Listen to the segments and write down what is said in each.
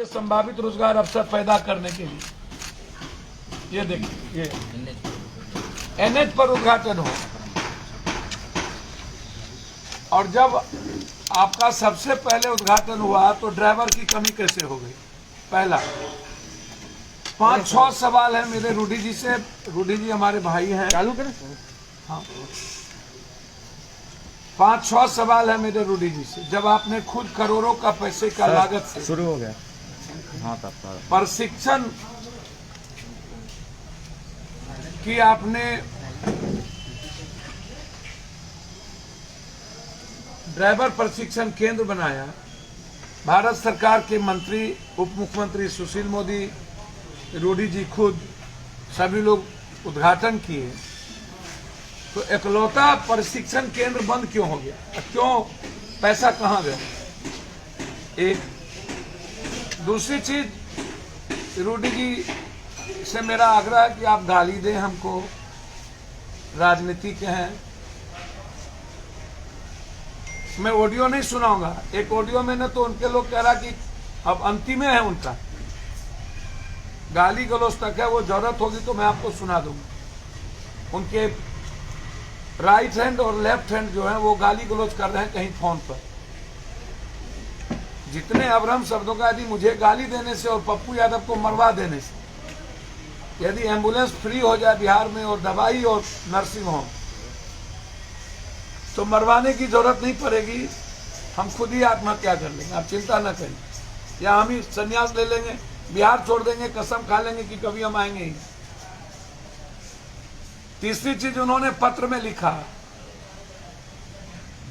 संभावित रोजगार अवसर पैदा करने के लिए ये देखिए, ये एनएच पर उद्घाटन हो। और जब आपका सबसे पहले उद्घाटन हुआ तो ड्राइवर की कमी कैसे हो गई? पहला 5-6 सवाल है मेरे रूडी जी से। रूडी जी हमारे भाई हैं। चालू करें। हाँ, 5-6 सवाल है मेरे रूडी जी से। जब आपने खुद करोड़ों का पैसे का लागत से शुरू हो गया। हाँ, तब प्रशिक्षण की आपने ड्राइवर प्रशिक्षण केंद्र बनाया। भारत सरकार के मंत्री, उप मुख्यमंत्री सुशील मोदी, रूडी जी खुद सभी लोग उद्घाटन किए, तो इकलौता प्रशिक्षण केंद्र बंद क्यों हो गया? क्यों? पैसा कहाँ गया? एक दूसरी चीज, रूडी जी से मेरा आग्रह है कि आप गाली दें हमको, राजनीति के हैं। मैं ऑडियो नहीं सुनाऊंगा। एक ऑडियो में न तो उनके लोग कह रहा कि अब अंतिम है उनका, गाली गलौज तक है, वो जरूरत होगी तो मैं आपको सुना दूंगा। उनके राइट हैंड और लेफ्ट हैंड जो है वो गाली गलौज कर रहे हैं कहीं फोन पर। जितने अभ्रम शब्दों का, यदि मुझे गाली देने से और पप्पू यादव को मरवा देने से यदि एम्बुलेंस फ्री हो जाए बिहार में और दवाई और नर्सिंग होम, तो मरवाने की जरूरत नहीं पड़ेगी। हम खुद ही आत्महत्या कर लेंगे, आप चिंता न करें। या हम ही संन्यास ले लेंगे, बिहार छोड़ देंगे, कसम खा लेंगे कि कभी हम आएंगे ही। तीसरी चीज, उन्होंने पत्र में लिखा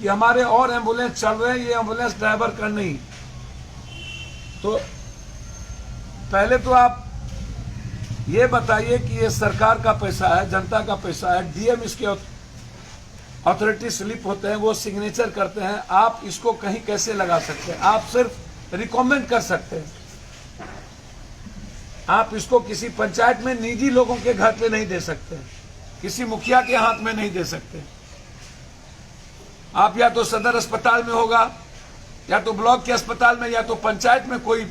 कि हमारे और एम्बुलेंस चल रहे हैं, ये एम्बुलेंस ड्राइवर का नहीं। तो पहले तो आप ये बताइए कि ये सरकार का पैसा है, जनता का पैसा है। डीएम इसके अथॉरिटी स्लिप होते हैं, वो सिग्नेचर करते हैं। आप इसको कहीं कैसे लगा सकते हैं? आप सिर्फ रिकमेंड कर सकते हैं। आप इसको किसी पंचायत में निजी लोगों के घर पे नहीं दे सकते, किसी मुखिया के हाथ में नहीं दे सकते। आप या तो सदर अस्पताल में होगा, या तो ब्लॉक के अस्पताल में, या तो पंचायत में कोई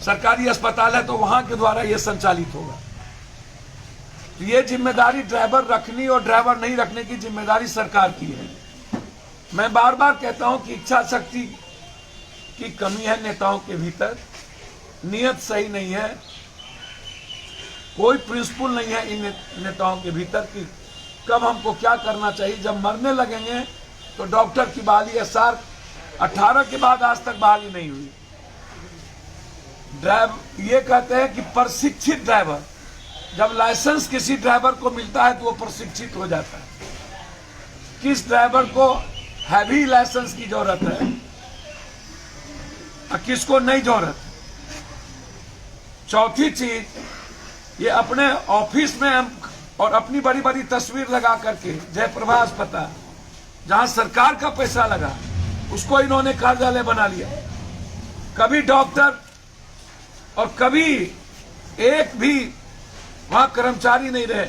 सरकारी अस्पताल है तो वहां के द्वारा यह संचालित होगा। तो ये जिम्मेदारी ड्राइवर रखनी और ड्राइवर नहीं रखने की जिम्मेदारी सरकार की है। मैं बार बार कहता हूं कि इच्छा शक्ति की कमी है नेताओं के भीतर, नियत सही नहीं है, कोई प्रिंसिपल नहीं है इन नेताओं के भीतर कि कब हमको क्या करना चाहिए। जब मरने लगेंगे तो डॉक्टर की बहाली है। साल 18 के बाद आज तक बहाली नहीं हुई। ये कहते हैं कि प्रशिक्षित ड्राइवर, जब लाइसेंस किसी ड्राइवर को मिलता है तो वो प्रशिक्षित हो जाता है। किस ड्राइवर को हैवी लाइसेंस की जरूरत है और किसको नहीं जरूरत है? चौथी चीज, ये अपने ऑफिस में और अपनी बड़ी बड़ी तस्वीर लगा करके जयप्रभा अस्पताल, जहां सरकार का पैसा लगा, उसको इन्होंने कार्यालय बना लिया। कभी डॉक्टर और कभी एक भी वहां कर्मचारी नहीं रहे।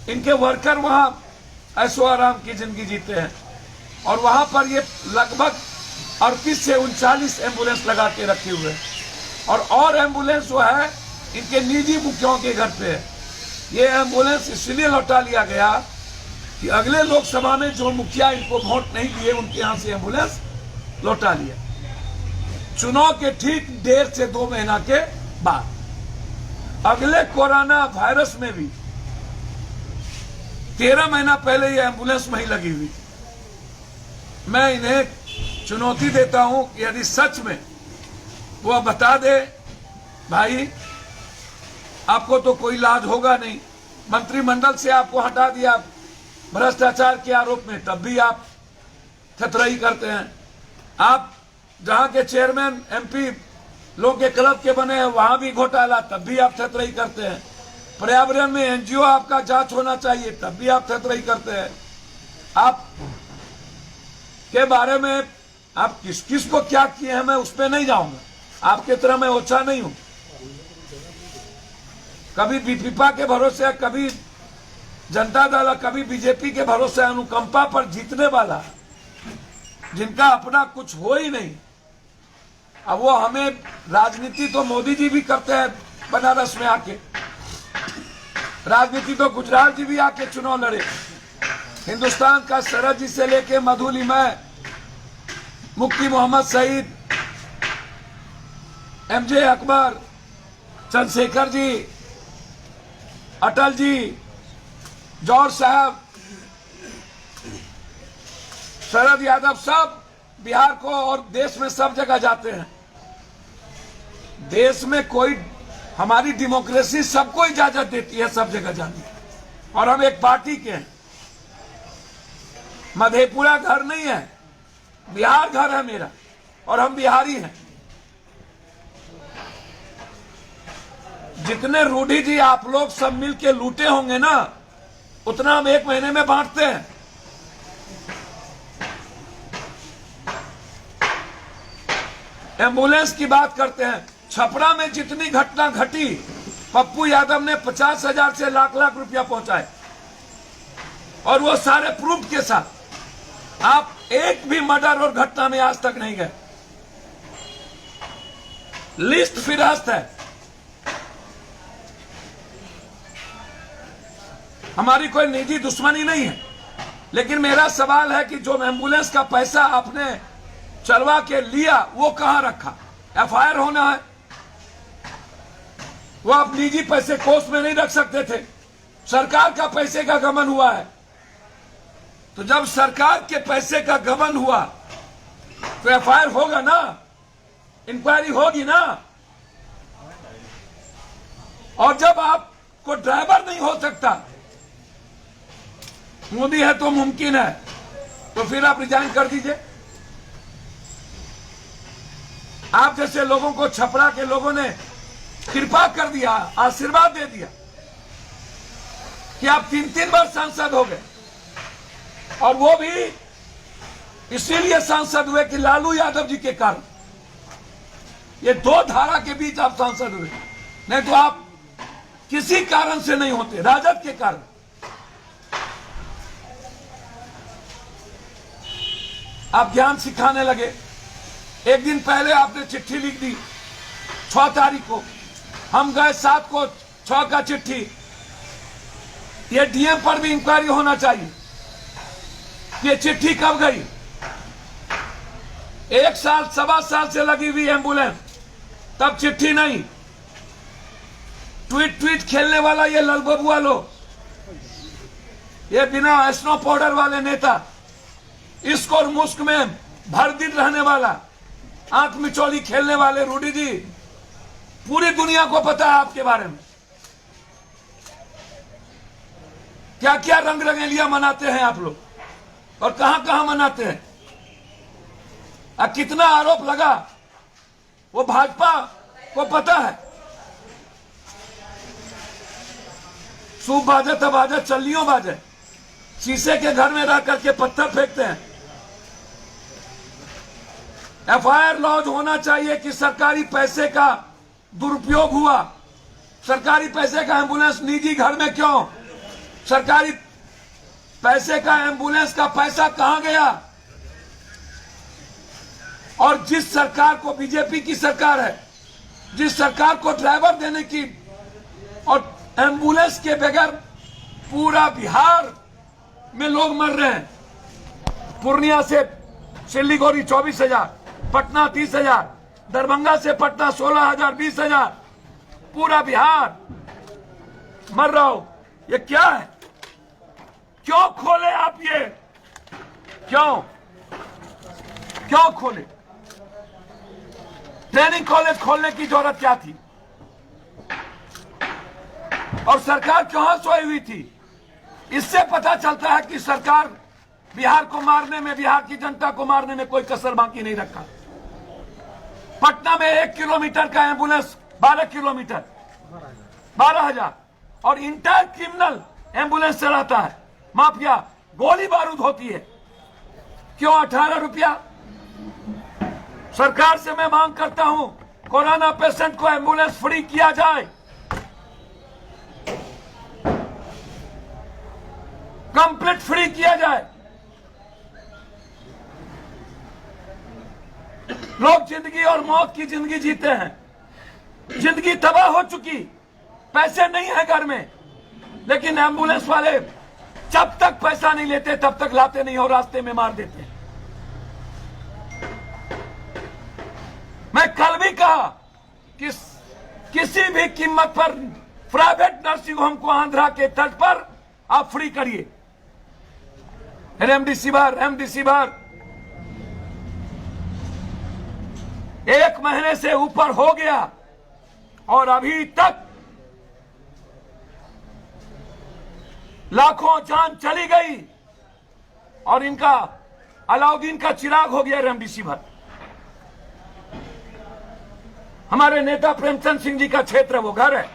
इनके वर्कर वहां ऐशो आराम की जिंदगी जीते हैं और वहां पर ये लगभग 38 से 39 एम्बुलेंस लगा के रखे हुए हैं। और एम्बुलेंस जो है इनके निजी मुखियों के घर पे है। ये एम्बुलेंस इसलिए लौटा लिया गया कि अगले लोकसभा में जो मुखिया इनको वोट नहीं दिए उनके यहां से एम्बुलेंस लौटा लिया। चुनाव के ठीक 1.5 से 2 महीना के बाद, अगले कोरोना वायरस में भी 13 महीना पहले ये एम्बुलेंस वहीं लगी हुई थी। मैं इन्हें चुनौती देता हूं कि यदि सच में वो बता दे, भाई आपको तो कोई इलाज होगा नहीं, मंत्रिमंडल से आपको हटा दिया भ्रष्टाचार के आरोप में, तब भी आप थतरई करते हैं। आप जहां के चेयरमैन एमपी लोग के क्लब के बने हैं वहां भी घोटाला, तब भी आप थतरई करते हैं। पर्यावरण में एनजीओ आपका जांच होना चाहिए, तब भी आप थतरई करते हैं। आप के बारे में आप किस किस को क्या किए हैं मैं उस पर नहीं जाऊंगा, आपके तरह मैं ओछा नहीं हूं। कभी बीपीपा के भरोसे, कभी जनता दल, कभी बीजेपी के भरोसे, अनुकंपा पर जीतने वाला, जिनका अपना कुछ हो ही नहीं, अब वो हमें राजनीति तो मोदी जी भी करते हैं बनारस में आके, राजनीति तो गुजरात जी भी आके चुनाव लड़े। हिंदुस्तान का शरद जी से लेके मधुलिमय, मुफ्ती मोहम्मद सईद, एमजे अकबर, चंद्रशेखर जी, अटल जी, जौहर साहब, शरद यादव, सब बिहार को और देश में सब जगह जाते हैं। देश में कोई, हमारी डेमोक्रेसी सबको इजाजत देती है सब जगह जाने, और हम एक पार्टी के हैं। मधेपुरा घर नहीं है, बिहार घर है मेरा, और हम बिहारी हैं। जितने रूढ़ी जी आप लोग सब मिलके लूटे होंगे ना, उतना हम एक महीने में बांटते हैं। एम्बुलेंस की बात करते हैं, छपरा में जितनी घटना घटी, पप्पू यादव ने 50,000 से लाख लाख रुपया पहुंचाए, और वो सारे प्रूफ के साथ। आप एक भी मर्डर और घटना में आज तक नहीं गए। लिस्ट फिरस्त है। हमारी कोई निजी दुश्मनी नहीं है, लेकिन मेरा सवाल है कि जो एम्बुलेंस का पैसा आपने चलवा के लिया, वो कहां रखा? एफआईआर होना है। वो आप निजी पैसे कोष में नहीं रख सकते थे, सरकार का पैसे का गबन हुआ है। तो जब सरकार के पैसे का गबन हुआ तो एफआईआर होगा ना, इंक्वायरी होगी ना। और जब आपको ड्राइवर नहीं हो सकता, मोदी है तो मुमकिन है, तो फिर आप रिजाइन कर दीजिए। आप जैसे लोगों को छपरा के लोगों ने कृपा कर दिया, आशीर्वाद दे दिया कि आप 3-3 बार सांसद हो गए, और वो भी इसीलिए सांसद हुए कि लालू यादव जी के कारण। ये दो धारा के बीच आप सांसद हुए, नहीं तो आप किसी कारण से नहीं होते, राजद के कारण। आप ज्ञान सिखाने लगे। एक दिन पहले आपने चिट्ठी लिख दी 6 तारीख को, हम गए 7 को, 6 का चिट्ठी। ये डीएम पर भी इंक्वायरी होना चाहिए। ये चिट्ठी कब गई? 1 साल, 1.25 साल से लगी हुई एम्बुलेंस, तब चिट्ठी नहीं। ट्वीट खेलने वाला ये ललबबुआ लोग, ये बिना स्नो पाउडर वाले नेता, इसको और मुश्क में भर दिन रहने वाला, आंख मिचौली खेलने वाले रूडी जी, पूरी दुनिया को पता है आपके बारे में। क्या क्या रंग रंगेलियां मनाते हैं आप लोग, और कहां कहां मनाते हैं। कितना आरोप लगा, वो भाजपा को पता है। सूप बाजे तब बाजे, चल्लियों बाजे, शीशे के घर में रह करके पत्थर फेंकते हैं। एफआईआर लॉन्च होना चाहिए कि सरकारी पैसे का दुरुपयोग हुआ। सरकारी पैसे का एम्बुलेंस निजी घर में क्यों? सरकारी पैसे का एम्बुलेंस का पैसा कहां गया? और जिस सरकार को, बीजेपी की सरकार है, जिस सरकार को ड्राइवर देने की और एम्बुलेंस के बगैर पूरा बिहार में लोग मर रहे हैं। पूर्णिया से सिलीगुड़ी 24,000, पटना 30,000, दरभंगा से पटना 16,000, 20,000, पूरा बिहार मर रहा हो। ये क्या है? क्यों खोले आप ये? क्यों खोले? ट्रेनिंग कॉलेज खोलने की जरूरत क्या थी? और सरकार कहां सोई हुई थी? इससे पता चलता है कि सरकार बिहार को मारने में, बिहार की जनता को मारने में कोई कसर बाकी नहीं रखा। पटना में 1 किलोमीटर का एम्बुलेंस 12 किलोमीटर, 12,000, और इंटर क्रिमिनल एम्बुलेंस चलाता है माफिया, गोली बारूद होती है। क्यों 18 रुपया? सरकार से मैं मांग करता हूं, कोरोना पेशेंट को एम्बुलेंस फ्री किया जाए, कंप्लीट फ्री किया जाए। लोग जिंदगी और मौत की जिंदगी जीते हैं, जिंदगी तबाह हो चुकी, पैसे नहीं है घर में, लेकिन एम्बुलेंस वाले जब तक पैसा नहीं लेते तब तक लाते नहीं और रास्ते में मार देते हैं। मैं कल भी कहा कि किसी भी कीमत पर प्राइवेट नर्सिंग होम को आंध्रा के तट पर आप फ्री करिए। रेमडेसिविर 1 महीने से ऊपर हो गया और अभी तक लाखों जान चली गई और इनका अलाउद्दीन का चिराग हो गया रेमडेसिविर। हमारे नेता प्रेमचंद सिंह जी का क्षेत्र वो घर है,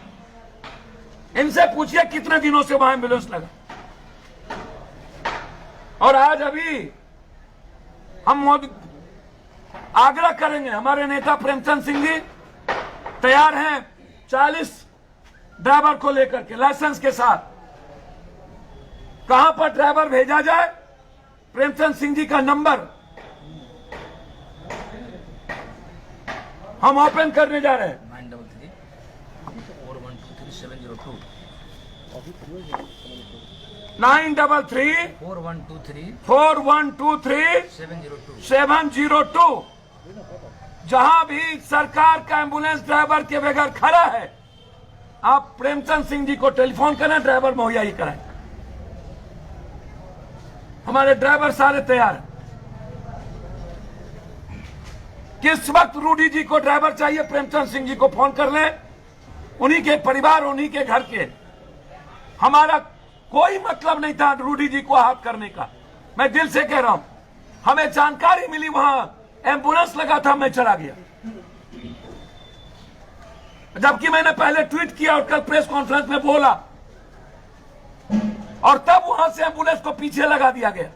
इनसे पूछिए कितने दिनों से वहां एम्बुलेंस लगा। और आज अभी हम मोदी आग्रह करेंगे, हमारे नेता प्रेमचंद सिंह जी तैयार हैं 40 ड्राइवर को लेकर के लाइसेंस के साथ। कहां पर ड्राइवर भेजा जाए, प्रेमचंद सिंह जी का नंबर हम ओपन करने जा रहे हैं। 933-4123-702। जहां भी सरकार का एम्बुलेंस ड्राइवर के बगैर खड़ा है, आप प्रेमचंद सिंह जी को टेलीफोन करें, ड्राइवर मुहैया ही कराएं। हमारे ड्राइवर सारे तैयार हैं। किस वक्त रूडी जी को ड्राइवर चाहिए, प्रेमचंद सिंह जी को फोन कर लें, उन्हीं के परिवार, उन्हीं के घर के। हमारा कोई मतलब नहीं था रूडी जी को हाथ करने का, मैं दिल से कह रहा हूं। हमें जानकारी मिली वहां एम्बुलेंस लगा था, मैं चला गया, जबकि मैंने पहले ट्वीट किया और कल प्रेस कॉन्फ्रेंस में बोला, और तब वहां से एम्बुलेंस को पीछे लगा दिया गया।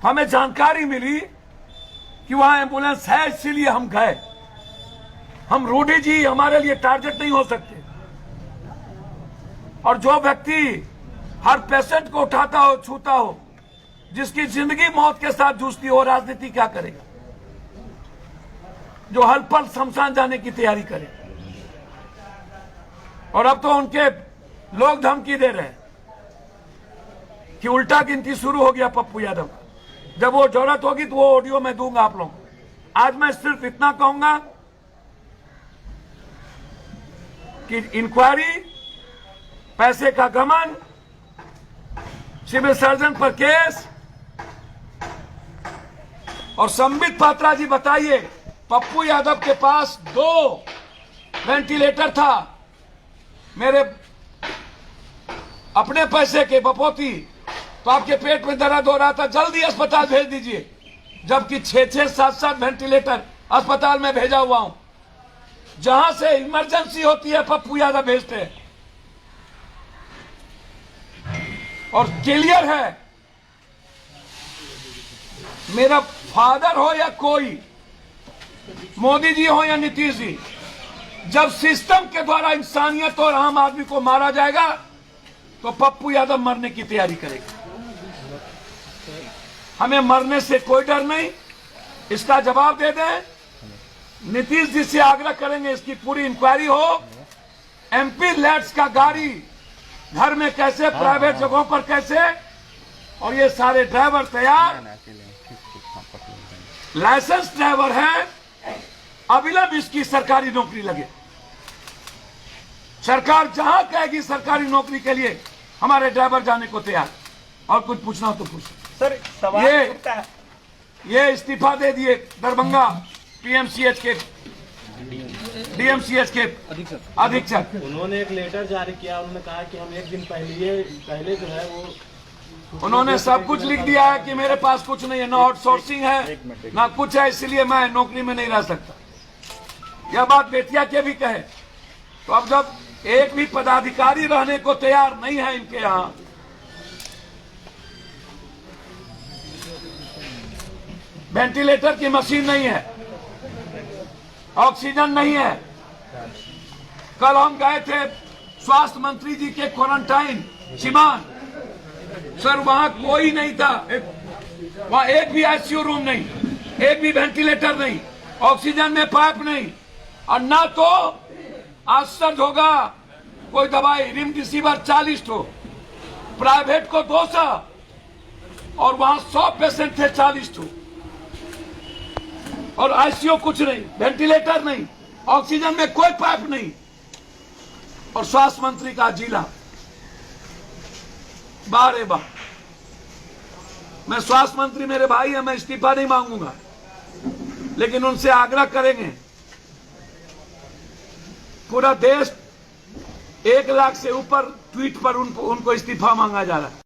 हमें जानकारी मिली कि वहां एम्बुलेंस है, इसीलिए हम गए। हम रूडी जी हमारे लिए टारगेट नहीं हो सकते। और जो व्यक्ति हर पेशेंट को उठाता हो, छूता हो, जिसकी जिंदगी मौत के साथ जूझती हो, राजनीति क्या करेगा? जो हर पल शमशान जाने की तैयारी करे। और अब तो उनके लोग धमकी दे रहे हैं कि उल्टा गिनती शुरू हो गया पप्पू यादव का। जब वो जरूरत होगी तो वो ऑडियो में दूंगा आप लोगों को। आज मैं सिर्फ इतना कहूंगा कि इंक्वायरी, पैसे का गमन, सिविल सर्जन पर केस। और संबित पात्रा जी बताइए, पप्पू यादव के पास 2 वेंटिलेटर था, मेरे अपने पैसे के बपोती, तो आपके पेट में दर्द हो रहा था, जल्दी अस्पताल भेज दीजिए। जबकि 6-6, 7-7 वेंटिलेटर अस्पताल में भेजा हुआ हूं। जहां से इमरजेंसी होती है पप्पू यादव भेजते हैं। और क्लियर है, मेरा फादर हो या कोई, मोदी जी हो या नीतीश जी, जब सिस्टम के द्वारा इंसानियत और आम आदमी को मारा जाएगा तो पप्पू यादव मरने की तैयारी करेगा। हमें मरने से कोई डर नहीं, इसका जवाब दे दें। नीतीश जी से आग्रह करेंगे इसकी पूरी इंक्वायरी हो। एमपी लैट्स का गाड़ी घर में कैसे, प्राइवेट जगहों पर कैसे, और ये सारे ड्राइवर तैयार, लाइसेंस ड्राइवर है, अविलंब इसकी सरकारी नौकरी लगे। सरकार जहां कहेगी सरकारी नौकरी के लिए हमारे ड्राइवर जाने को तैयार। और कुछ पूछना हो तो पूछ सर। सवाल ये इस्तीफा दे दिए दरभंगा पीएमसीएच के डीएमसीएच के अधीक्षक। उन्होंने एक लेटर जारी किया, उन्होंने कहा कि हम 1 दिन पहले जो है वो, उन्होंने सब कुछ लिख दिया है कि मेरे पास कुछ नहीं है, ना आउटसोर्सिंग है ना कुछ है, इसलिए मैं नौकरी में नहीं रह सकता। यह बात बेटिया के भी कहे। तो अब जब एक भी पदाधिकारी रहने को तैयार नहीं है इनके यहां, वेंटिलेटर की मशीन नहीं है, ऑक्सीजन नहीं है। कल हम गए थे स्वास्थ्य मंत्री जी के क्वारंटाइन सिवान, सर वहां कोई नहीं था, वहां एक भी आईसीयू रूम नहीं। एक भी वेंटिलेटर नहीं, ऑक्सीजन में पाइप नहीं, और ना तो आश्चर्य होगा कोई दवाई रेमडेसिविर 40 ठो, प्राइवेट को 200, और वहां 100 पेशेंट थे 40 ठो, और आईसीयू कुछ नहीं, वेंटिलेटर नहीं, ऑक्सीजन में कोई पाइप नहीं, और स्वास्थ्य मंत्री का जिला। बारे बार मैं स्वास्थ्य मंत्री मेरे भाई है, मैं इस्तीफा नहीं मांगूंगा, लेकिन उनसे आग्रह करेंगे। पूरा देश 1 लाख से ऊपर ट्वीट पर उनको इस्तीफा मांगा जा रहा है।